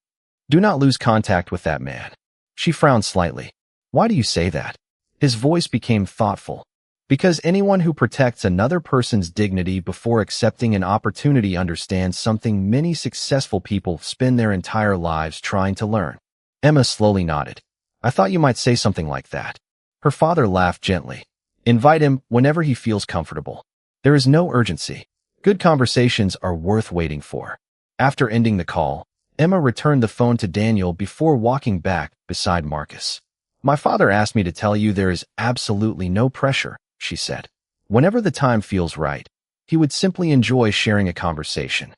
S1: "Do not lose contact with that man." She frowned slightly. "Why do you say that?" His voice became thoughtful. "Because anyone who protects another person's dignity before accepting an opportunity understands something many successful people spend their entire lives trying to learn." Emma slowly nodded. "I thought you might say something like that." Her father laughed gently. "Invite him whenever he feels comfortable. There is no urgency. Good conversations are worth waiting for." After ending the call, Emma returned the phone to Daniel before walking back beside Marcus. "My father asked me to tell you there is absolutely no pressure," she said. "Whenever the time feels right, he would simply enjoy sharing a conversation."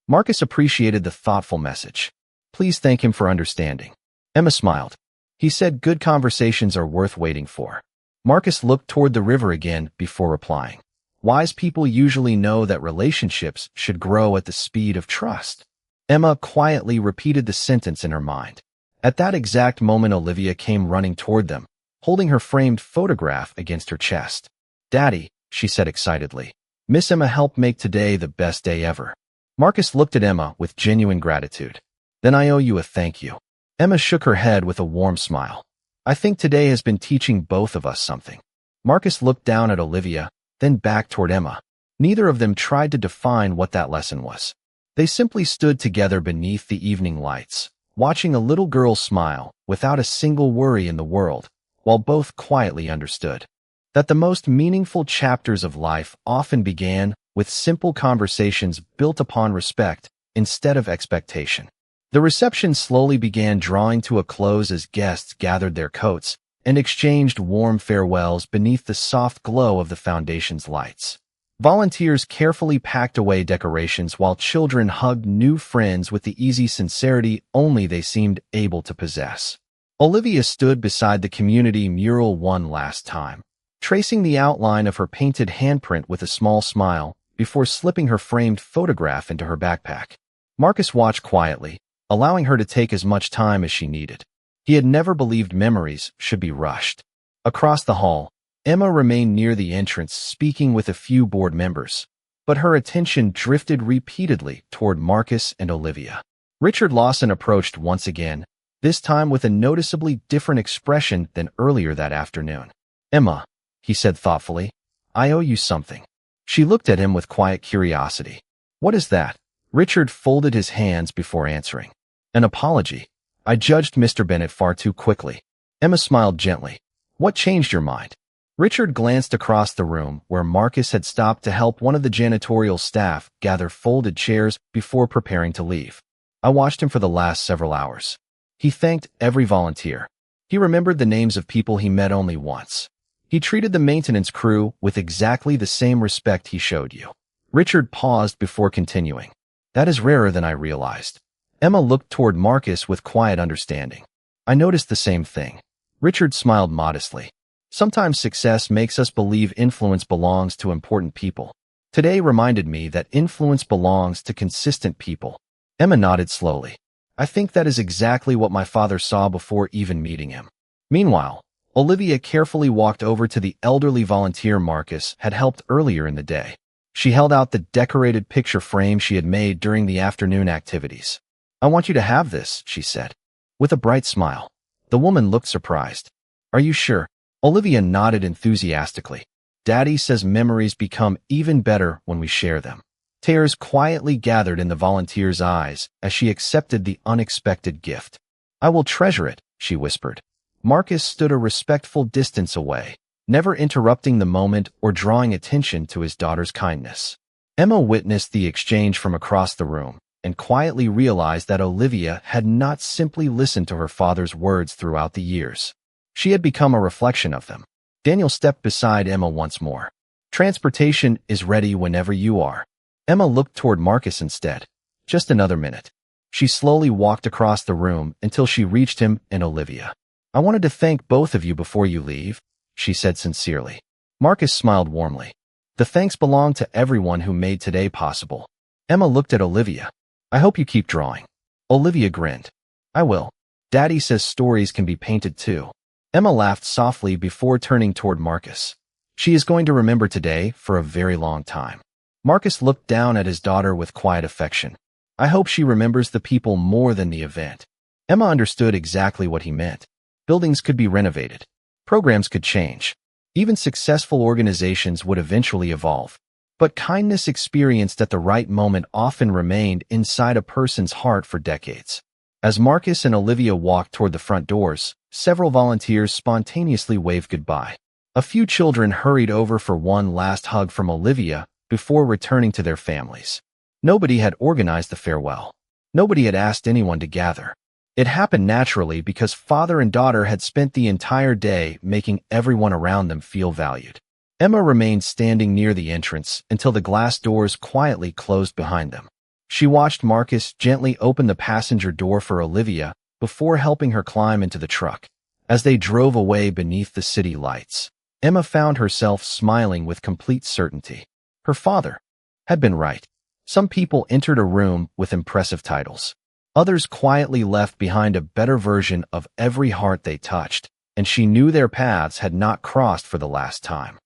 S1: Marcus appreciated the thoughtful message. "Please thank him for understanding." Emma smiled. "He said good conversations are worth waiting for." Marcus looked toward the river again before replying. "Wise people usually know that relationships should grow at the speed of trust." Emma quietly repeated the sentence in her mind. At that exact moment, Olivia came running toward them, holding her framed photograph against her chest. "Daddy," she said excitedly, "Miss Emma helped make today the best day ever." Marcus looked at Emma with genuine gratitude. "Then I owe you a thank you." Emma shook her head with a warm smile. "I think today has been teaching both of us something." Marcus looked down at Olivia, then back toward Emma. Neither of them tried to define what that lesson was. They simply stood together beneath the evening lights, watching a little girl smile without a single worry in the world, while both quietly understood that the most meaningful chapters of life often began with simple conversations built upon respect instead of expectation. The reception slowly began drawing to a close as guests gathered their coats and exchanged warm farewells beneath the soft glow of the foundation's lights. Volunteers carefully packed away decorations while children hugged new friends with the easy sincerity only they seemed able to possess. Olivia stood beside the community mural one last time, tracing the outline of her painted handprint with a small smile before slipping her framed photograph into her backpack. Marcus watched quietly, allowing her to take as much time as she needed. He had never believed memories should be rushed. Across the hall, Emma remained near the entrance speaking with a few board members, but her attention drifted repeatedly toward Marcus and Olivia. Richard Lawson approached once again, this time with a noticeably different expression than earlier that afternoon. "Emma," he said thoughtfully, "I owe you something." She looked at him with quiet curiosity. "What is that?" Richard folded his hands before answering. "An apology. I judged Mr. Bennett far too quickly." Emma smiled gently. "What changed your mind?" Richard glanced across the room where Marcus had stopped to help one of the janitorial staff gather folded chairs before preparing to leave. "I watched him for the last several hours. He thanked every volunteer. He remembered the names of people he met only once. He treated the maintenance crew with exactly the same respect he showed you." Richard paused before continuing. "That is rarer than I realized." Emma looked toward Marcus with quiet understanding. "I noticed the same thing." Richard smiled modestly. "Sometimes success makes us believe influence belongs to important people. Today reminded me that influence belongs to consistent people." Emma nodded slowly. "I think that is exactly what my father saw before even meeting him." Meanwhile, Olivia carefully walked over to the elderly volunteer Marcus had helped earlier in the day. She held out the decorated picture frame she had made during the afternoon activities. "I want you to have this," she said, with a bright smile. The woman looked surprised. "Are you sure?" Olivia nodded enthusiastically. "Daddy says memories become even better when we share them." Tears quietly gathered in the volunteer's eyes as she accepted the unexpected gift. "I will treasure it," she whispered. Marcus stood a respectful distance away, never interrupting the moment or drawing attention to his daughter's kindness. Emma witnessed the exchange from across the room and quietly realized that Olivia had not simply listened to her father's words throughout the years. She had become a reflection of them. Daniel stepped beside Emma once more. "Transportation is ready whenever you are." Emma looked toward Marcus instead. "Just another minute." She slowly walked across the room until she reached him and Olivia. "I wanted to thank both of you before you leave," she said sincerely. Marcus smiled warmly. "The thanks belong to everyone who made today possible." Emma looked at Olivia. "I hope you keep drawing." Olivia grinned. "I will. Daddy says stories can be painted too." Emma laughed softly before turning toward Marcus. "She is going to remember today for a very long time." Marcus looked down at his daughter with quiet affection. "I hope she remembers the people more than the event." Emma understood exactly what he meant. Buildings could be renovated. Programs could change. Even successful organizations would eventually evolve. But kindness experienced at the right moment often remained inside a person's heart for decades. As Marcus and Olivia walked toward the front doors, several volunteers spontaneously waved goodbye. A few children hurried over for one last hug from Olivia before returning to their families. Nobody had organized the farewell. Nobody had asked anyone to gather. It happened naturally because father and daughter had spent the entire day making everyone around them feel valued. Emma remained standing near the entrance until the glass doors quietly closed behind them. She watched Marcus gently open the passenger door for Olivia before helping her climb into the truck. As they drove away beneath the city lights, Emma found herself smiling with complete certainty. Her father had been right. Some people entered a room with impressive titles. Others quietly left behind a better version of every heart they touched, and she knew their paths had not crossed for the last time.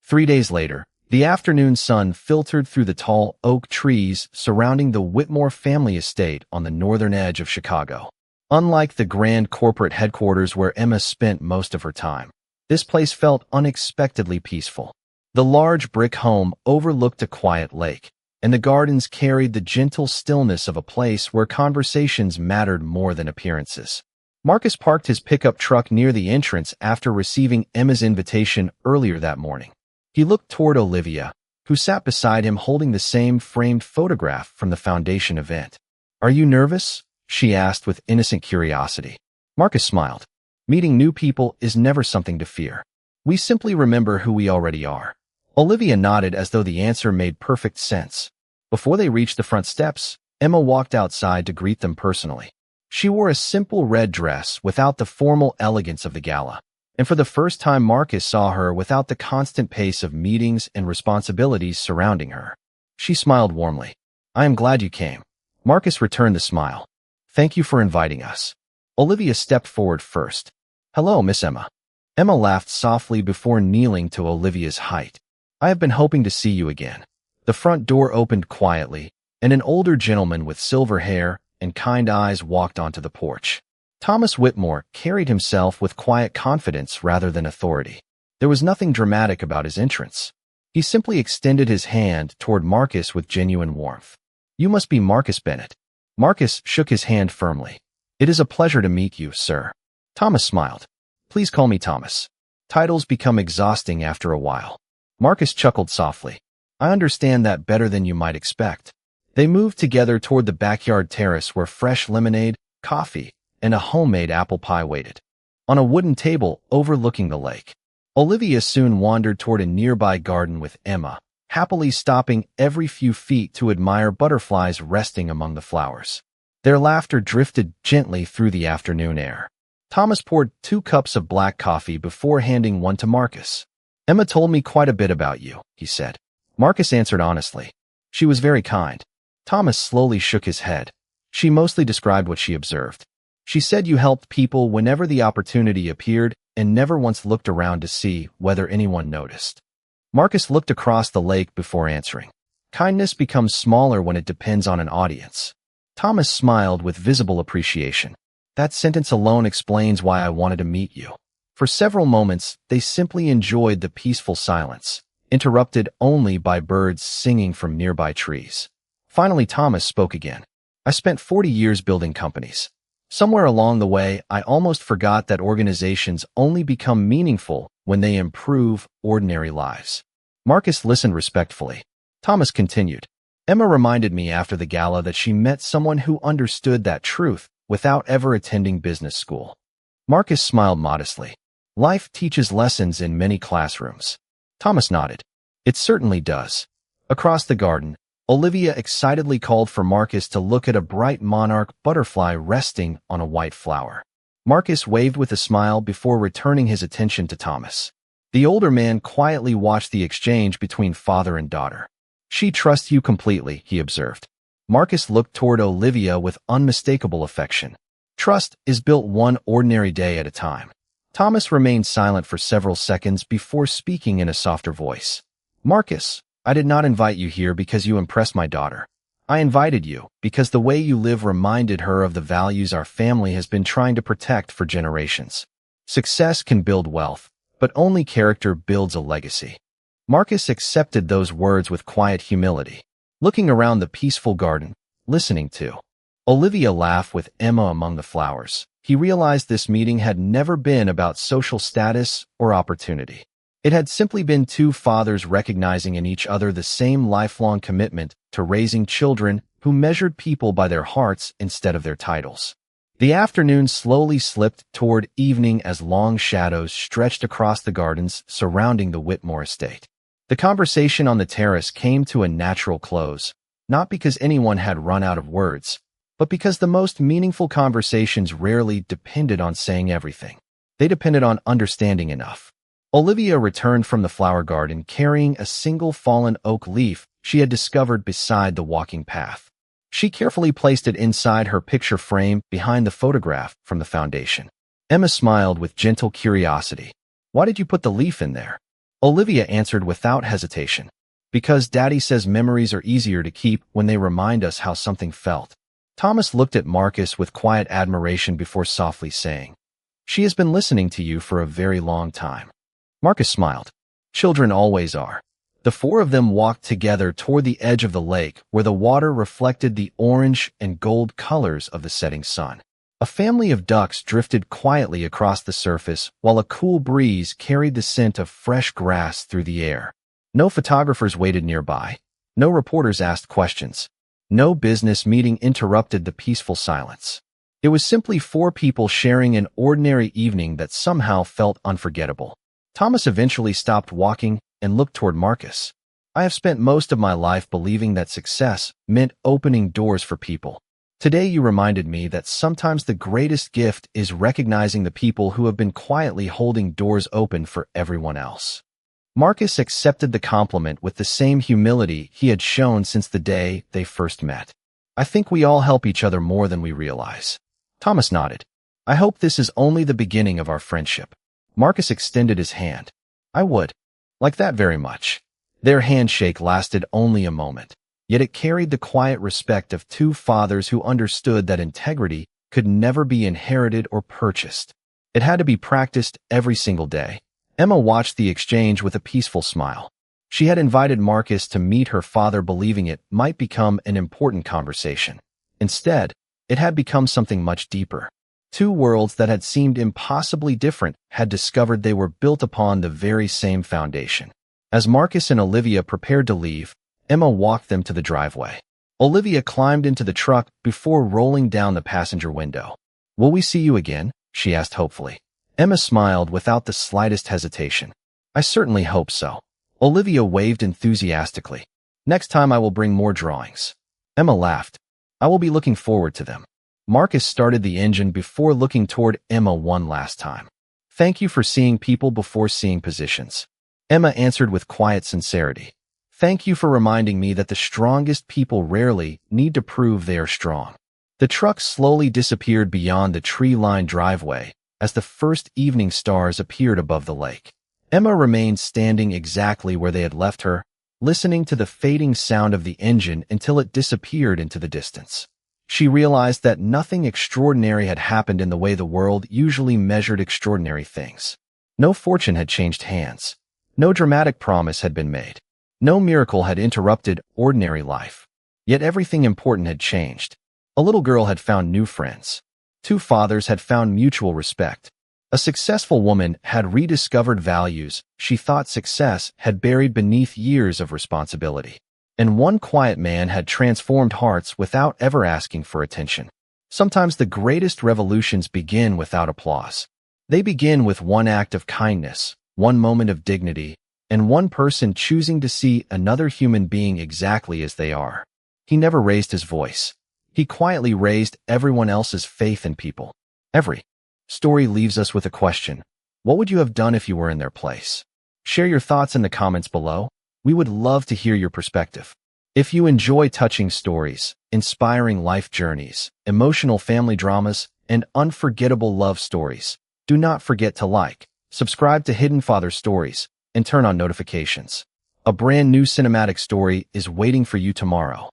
S1: 3 days later, the afternoon sun filtered through the tall oak trees surrounding the Whitmore family estate on the northern edge of Chicago. Unlike the grand corporate headquarters where Emma spent most of her time, this place felt unexpectedly peaceful. The large brick home overlooked a quiet lake, and the gardens carried the gentle stillness of a place where conversations mattered more than appearances. Marcus parked his pickup truck near the entrance after receiving Emma's invitation earlier that morning. He looked toward Olivia, who sat beside him holding the same framed photograph from the foundation event. "Are you nervous?" she asked with innocent curiosity. Marcus smiled. "Meeting new people is never something to fear. We simply remember who we already are." Olivia nodded as though the answer made perfect sense. Before they reached the front steps, Emma walked outside to greet them personally. She wore a simple red dress without the formal elegance of the gala, and for the first time Marcus saw her without the constant pace of meetings and responsibilities surrounding her. She smiled warmly. "I am glad you came." Marcus returned the smile. "Thank you for inviting us." Olivia stepped forward first. "Hello, Miss Emma." Emma laughed softly before kneeling to Olivia's height. "I have been hoping to see you again." The front door opened quietly, and an older gentleman with silver hair and kind eyes walked onto the porch. Thomas Whitmore carried himself with quiet confidence rather than authority. There was nothing dramatic about his entrance. He simply extended his hand toward Marcus with genuine warmth. "You must be Marcus Bennett." Marcus shook his hand firmly. "It is a pleasure to meet you, sir." Thomas smiled. "Please call me Thomas. Titles become exhausting after a while." Marcus chuckled softly. "I understand that better than you might expect." They moved together toward the backyard terrace where fresh lemonade, coffee, and a homemade apple pie waited. On a wooden table overlooking the lake, Olivia soon wandered toward a nearby garden with Emma, happily stopping every few feet to admire butterflies resting among the flowers. Their laughter drifted gently through the afternoon air. Thomas poured 2 cups of black coffee before handing one to Marcus. "Emma told me quite a bit about you," he said. Marcus answered honestly. "She was very kind." Thomas slowly shook his head. "She mostly described what she observed. She said you helped people whenever the opportunity appeared and never once looked around to see whether anyone noticed." Marcus looked across the lake before answering. Kindness becomes smaller when it depends on an audience. Thomas smiled with visible appreciation. That sentence alone explains why I wanted to meet you. For several moments, they simply enjoyed the peaceful silence, interrupted only by birds singing from nearby trees. Finally, Thomas spoke again. I spent 40 years building companies. Somewhere along the way, I almost forgot that organizations only become meaningful when they improve ordinary lives. Marcus listened respectfully. Thomas continued. Emma reminded me after the gala that she met someone who understood that truth without ever attending business school. Marcus smiled modestly. Life teaches lessons in many classrooms. Thomas nodded. It certainly does. Across the garden, Olivia excitedly called for Marcus to look at a bright monarch butterfly resting on a white flower. Marcus waved with a smile before returning his attention to Thomas. The older man quietly watched the exchange between father and daughter. She trusts you completely, he observed. Marcus looked toward Olivia with unmistakable affection. Trust is built one ordinary day at a time. Thomas remained silent for several seconds before speaking in a softer voice. Marcus, I did not invite you here because you impressed my daughter. I invited you because the way you live reminded her of the values our family has been trying to protect for generations. Success can build wealth, but only character builds a legacy. Marcus accepted those words with quiet humility, looking around the peaceful garden, listening to Olivia laugh with Emma among the flowers. He realized this meeting had never been about social status or opportunity. It had simply been two fathers recognizing in each other the same lifelong commitment to raising children who measured people by their hearts instead of their titles. The afternoon slowly slipped toward evening as long shadows stretched across the gardens surrounding the Whitmore estate. The conversation on the terrace came to a natural close, not because anyone had run out of words, but because the most meaningful conversations rarely depended on saying everything. They depended on understanding enough. Olivia returned from the flower garden carrying a single fallen oak leaf she had discovered beside the walking path. She carefully placed it inside her picture frame behind the photograph from the foundation. Emma smiled with gentle curiosity. Why did you put the leaf in there? Olivia answered without hesitation. Because Daddy says memories are easier to keep when they remind us how something felt. Thomas looked at Marcus with quiet admiration before softly saying, She has been listening to you for a very long time. Marcus smiled. Children always are. The four of them walked together toward the edge of the lake where the water reflected the orange and gold colors of the setting sun. A family of ducks drifted quietly across the surface while a cool breeze carried the scent of fresh grass through the air. No photographers waited nearby. No reporters asked questions. No business meeting interrupted the peaceful silence. It was simply four people sharing an ordinary evening that somehow felt unforgettable. Thomas eventually stopped walking and looked toward Marcus. I have spent most of my life believing that success meant opening doors for people. Today you reminded me that sometimes the greatest gift is recognizing the people who have been quietly holding doors open for everyone else. Marcus accepted the compliment with the same humility he had shown since the day they first met. I think we all help each other more than we realize. Thomas nodded. I hope this is only the beginning of our friendship. Marcus extended his hand. I would. Like that very much. Their handshake lasted only a moment. Yet it carried the quiet respect of two fathers who understood that integrity could never be inherited or purchased. It had to be practiced every single day. Emma watched the exchange with a peaceful smile. She had invited Marcus to meet her father believing it might become an important conversation. Instead, it had become something much deeper. Two worlds that had seemed impossibly different had discovered they were built upon the very same foundation. As Marcus and Olivia prepared to leave, Emma walked them to the driveway. Olivia climbed into the truck before rolling down the passenger window. Will we see you again? She asked hopefully. Emma smiled without the slightest hesitation. I certainly hope so. Olivia waved enthusiastically. Next time I will bring more drawings. Emma laughed. I will be looking forward to them. Marcus started the engine before looking toward Emma one last time. Thank you for seeing people before seeing positions. Emma answered with quiet sincerity. Thank you for reminding me that the strongest people rarely need to prove they are strong. The truck slowly disappeared beyond the tree-lined driveway as the first evening stars appeared above the lake. Emma remained standing exactly where they had left her, listening to the fading sound of the engine until it disappeared into the distance. She realized that nothing extraordinary had happened in the way the world usually measured extraordinary things. No fortune had changed hands. No dramatic promise had been made. No miracle had interrupted ordinary life. Yet everything important had changed. A little girl had found new friends. Two fathers had found mutual respect. A successful woman had rediscovered values she thought success had buried beneath years of responsibility. And one quiet man had transformed hearts without ever asking for attention. Sometimes the greatest revolutions begin without applause. They begin with one act of kindness, one moment of dignity, and one person choosing to see another human being exactly as they are. He never raised his voice. He quietly raised everyone else's faith in people. Every story leaves us with a question. What would you have done if you were in their place? Share your thoughts in the comments below. We would love to hear your perspective. If you enjoy touching stories, inspiring life journeys, emotional family dramas, and unforgettable love stories, do not forget to like, subscribe to Hidden Father Stories, and turn on notifications. A brand new cinematic story is waiting for you tomorrow.